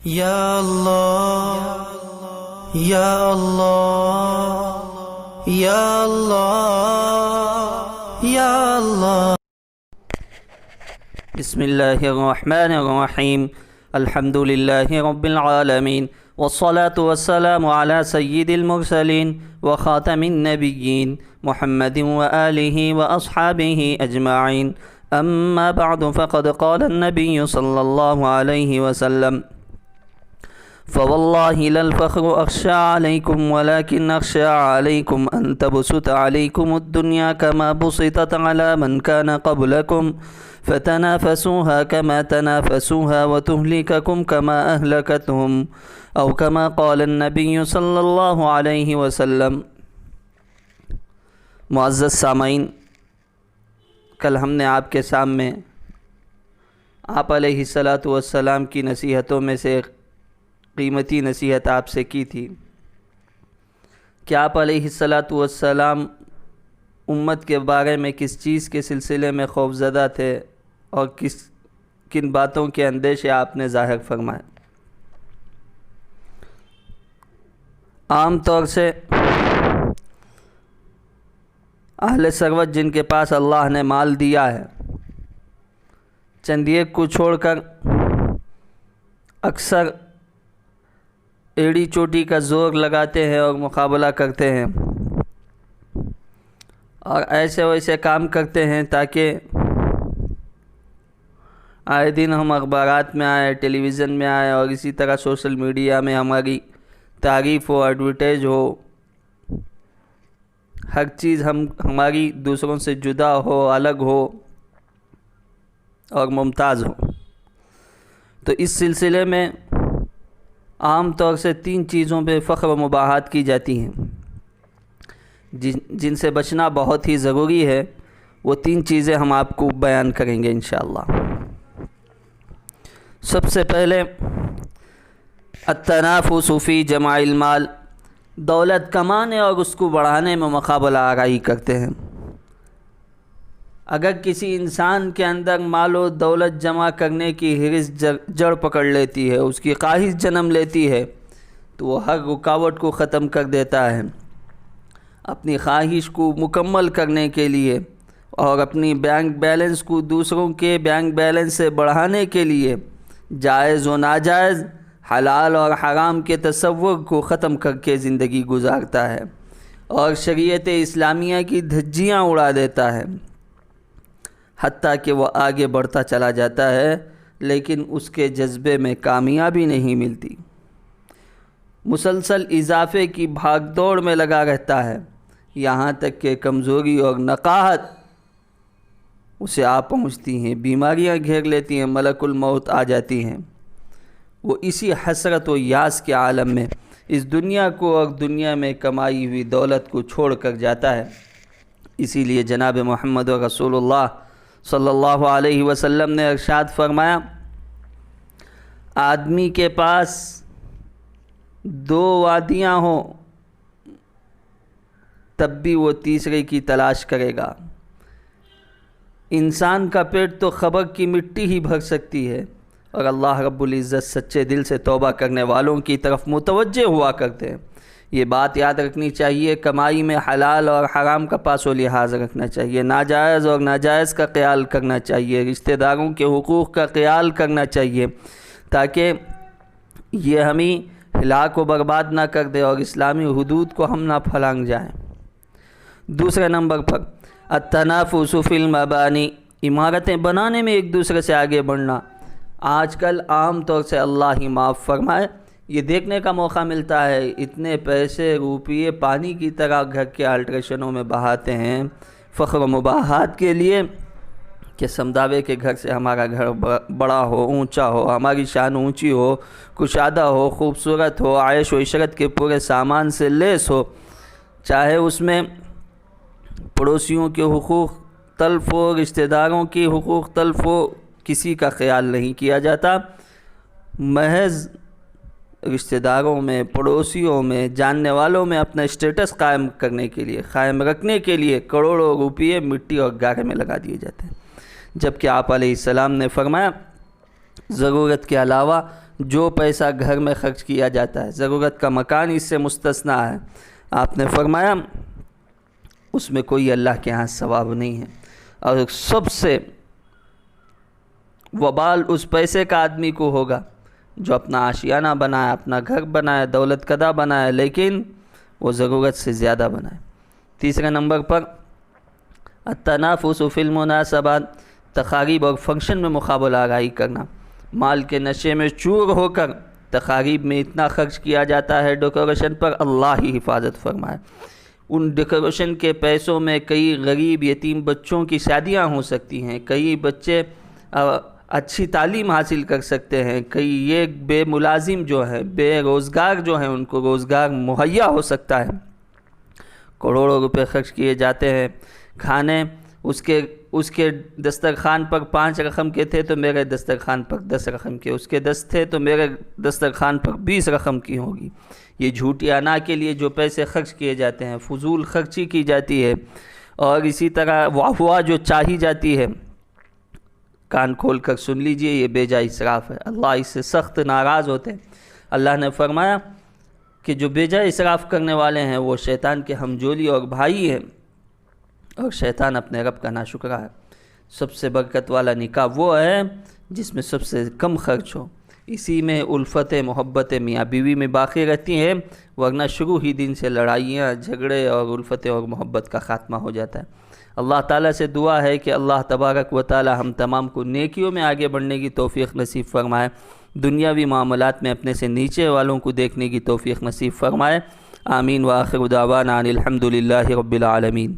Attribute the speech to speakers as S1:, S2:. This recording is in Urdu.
S1: یا اللہ یا اللہ یا اللہ یا اللہ۔
S2: بسم اللہ الرحمن الرحیم، الحمد للہ رب العالمین، والصلاة والسلام على سید المرسلین وخاتم النبیین محمد وآلہ واصحابہ اجمعین، اما بعد فقد قال النبی صلی اللہ علیہ وسلم: فوالله لا الفخر أخشى عليكم ولكن أخشى عليكم أن تبسط عليكم الدنيا كما بسطت على من كان قبلكم فتنافسوها كما تنافسوها وتهلككم كما أهلكتهم أو كما قال النبي صلى الله عليه وسلم۔ معزز سامعین، کل ہم نے آپ کے سامنے آپ علیہ السلام کی نصیحتوں میں سے قیمتی نصیحت آپ سے کی تھی کہ آپ علیہ السلام امت کے بارے میں کس چیز کے سلسلے میں خوفزدہ تھے اور کن باتوں کے اندیشے آپ نے ظاہر فرمائے۔ عام طور سے اہل ثروت جن کے پاس اللہ نے مال دیا ہے، چند ایک کو چھوڑ کر اکثر ایڑی چوٹی کا زور لگاتے ہیں اور مقابلہ کرتے ہیں اور ایسے ویسے کام کرتے ہیں تاکہ آئے دن ہم اخبارات میں آئے، ٹیلی ویژن میں آئے اور اسی طرح سوشل میڈیا میں ہماری تعریف ہو، ایڈورٹائز ہو، ہر چیز ہماری دوسروں سے جدا ہو، الگ ہو اور ممتاز ہو۔ تو اس سلسلے میں عام طور سے 3 چیزوں پہ فخر و مباحات کی جاتی ہیں جن سے بچنا بہت ہی ضروری ہے۔ وہ 3 چیزیں ہم آپ کو بیان کریں گے انشاءاللہ۔ سب سے پہلے التنافس فی جمع المال، دولت کمانے اور اس کو بڑھانے میں مقابلہ آرائی کرتے ہیں۔ اگر کسی انسان کے اندر مال و دولت جمع کرنے کی حرص جڑ پکڑ لیتی ہے، اس کی خواہش جنم لیتی ہے، تو وہ ہر رکاوٹ کو ختم کر دیتا ہے۔ اپنی خواہش کو مکمل کرنے کے لیے اور اپنی بینک بیلنس کو دوسروں کے بینک بیلنس سے بڑھانے کے لیے جائز و ناجائز، حلال اور حرام کے تصور کو ختم کر کے زندگی گزارتا ہے اور شریعت اسلامیہ کی دھجیاں اڑا دیتا ہے، حتیٰ کہ وہ آگے بڑھتا چلا جاتا ہے لیکن اس کے جذبے میں کامیابی نہیں ملتی، مسلسل اضافے کی بھاگ دوڑ میں لگا رہتا ہے، یہاں تک کہ کمزوری اور نقاہت اسے آ پہنچتی ہیں، بیماریاں گھیر لیتی ہیں، ملک الموت آ جاتی ہیں۔ وہ اسی حسرت و یاس کے عالم میں اس دنیا کو اور دنیا میں کمائی ہوئی دولت کو چھوڑ کر جاتا ہے۔ اسی لیے جناب محمد رسول اللہ صلی اللہ علیہ وسلم نے ارشاد فرمایا: آدمی کے پاس 2 وادیاں ہوں تب بھی وہ تیسرے کی تلاش کرے گا۔ انسان کا پیٹ تو خبر کی مٹی ہی بھر سکتی ہے اور اللہ رب العزت سچے دل سے توبہ کرنے والوں کی طرف متوجہ ہوا کرتے ہیں۔ یہ بات یاد رکھنی چاہیے، کمائی میں حلال اور حرام کا پاس و لحاظ رکھنا چاہیے، ناجائز اور ناجائز کا خیال کرنا چاہیے، رشتہ داروں کے حقوق کا خیال کرنا چاہیے تاکہ یہ ہمیں ہلاک و برباد نہ کر دے اور اسلامی حدود کو ہم نہ پھلانگ جائیں۔ دوسرے نمبر پر التنافس فی المبانی، عمارتیں بنانے میں ایک دوسرے سے آگے بڑھنا۔ آج کل عام طور سے اللہ ہی معاف فرمائے یہ دیکھنے کا موقع ملتا ہے، اتنے پیسے روپیے پانی کی طرح گھر کے آلٹریشنوں میں بہاتے ہیں فخر و مباحات کے لیے کہ سمداوے کے گھر سے ہمارا گھر بڑا ہو، اونچا ہو، ہماری شان اونچی ہو، کشادہ ہو، خوبصورت ہو، عیش و عشرت کے پورے سامان سے لیس ہو، چاہے اس میں پڑوسیوں کے حقوق تلف ہو، رشتہ داروں کی حقوق تلف ہو، کسی کا خیال نہیں کیا جاتا۔ محض رشتہ داروں میں، پڑوسیوں میں، جاننے والوں میں اپنا اسٹیٹس قائم کرنے کے لیے، قائم رکھنے کے لیے کروڑوں روپیے مٹی اور گارے میں لگا دیے جاتے ہیں، جبکہ آپ علیہ السلام نے فرمایا ضرورت کے علاوہ جو پیسہ گھر میں خرچ کیا جاتا ہے، ضرورت کا مکان اس سے مستثنیٰ ہے، آپ نے فرمایا اس میں کوئی اللہ کے ہاں ثواب نہیں ہے، اور سب سے وبال اس پیسے کا آدمی کو ہوگا جو اپنا آشیانہ بنائے، اپنا گھر بنائے، دولت کدہ بنائے، لیکن وہ ضرورت سے زیادہ بنائے۔ تیسرے نمبر پر التنافس فی المناسبات، تقاریب اور فنکشن میں مقابلہ آرائی کرنا۔ مال کے نشے میں چور ہو کر تقاریب میں اتنا خرچ کیا جاتا ہے ڈیکوریشن پر، اللہ ہی حفاظت فرمائے۔ ان ڈیکوریشن کے پیسوں میں کئی غریب یتیم بچوں کی شادیاں ہو سکتی ہیں، کئی بچے اچھی تعلیم حاصل کر سکتے ہیں، کئی یہ بے ملازم جو ہیں، بے روزگار جو ہیں، ان کو روزگار مہیا ہو سکتا ہے۔ کروڑوں روپے خرچ کیے جاتے ہیں کھانے، اس کے دسترخوان پر 5 رقم کے تھے تو میرے دسترخوان پر 10 رقم کے، اس کے 10 تھے تو میرے دسترخوان پر 20 رقم کی ہوگی۔ یہ جھوٹی انا کے لیے جو پیسے خرچ کیے جاتے ہیں، فضول خرچی کی جاتی ہے، اور اسی طرح واہ جو چاہی جاتی ہے، کان کھول کر سن لیجئے، یہ بے جا اسراف ہے، اللہ اس سے سخت ناراض ہوتے ہیں۔ اللہ نے فرمایا کہ جو بے جا اسراف کرنے والے ہیں وہ شیطان کے ہمجولی اور بھائی ہیں، اور شیطان اپنے رب کا ناشکرا ہے۔ سب سے برکت والا نکاح وہ ہے جس میں سب سے کم خرچ ہو، اسی میں الفت محبت میاں بیوی میں باقی رہتی ہیں، ورنہ شروع ہی دن سے لڑائیاں، جھگڑے اور الفت اور محبت کا خاتمہ ہو جاتا ہے۔ اللہ تعالیٰ سے دعا ہے کہ اللہ تبارک و تعالی ہم تمام کو نیکیوں میں آگے بڑھنے کی توفیق نصیب فرمائے، دنیاوی معاملات میں اپنے سے نیچے والوں کو دیکھنے کی توفیق نصیب فرمائے۔ آمین وآخر دعوانا ان الحمد للہ رب العالمین۔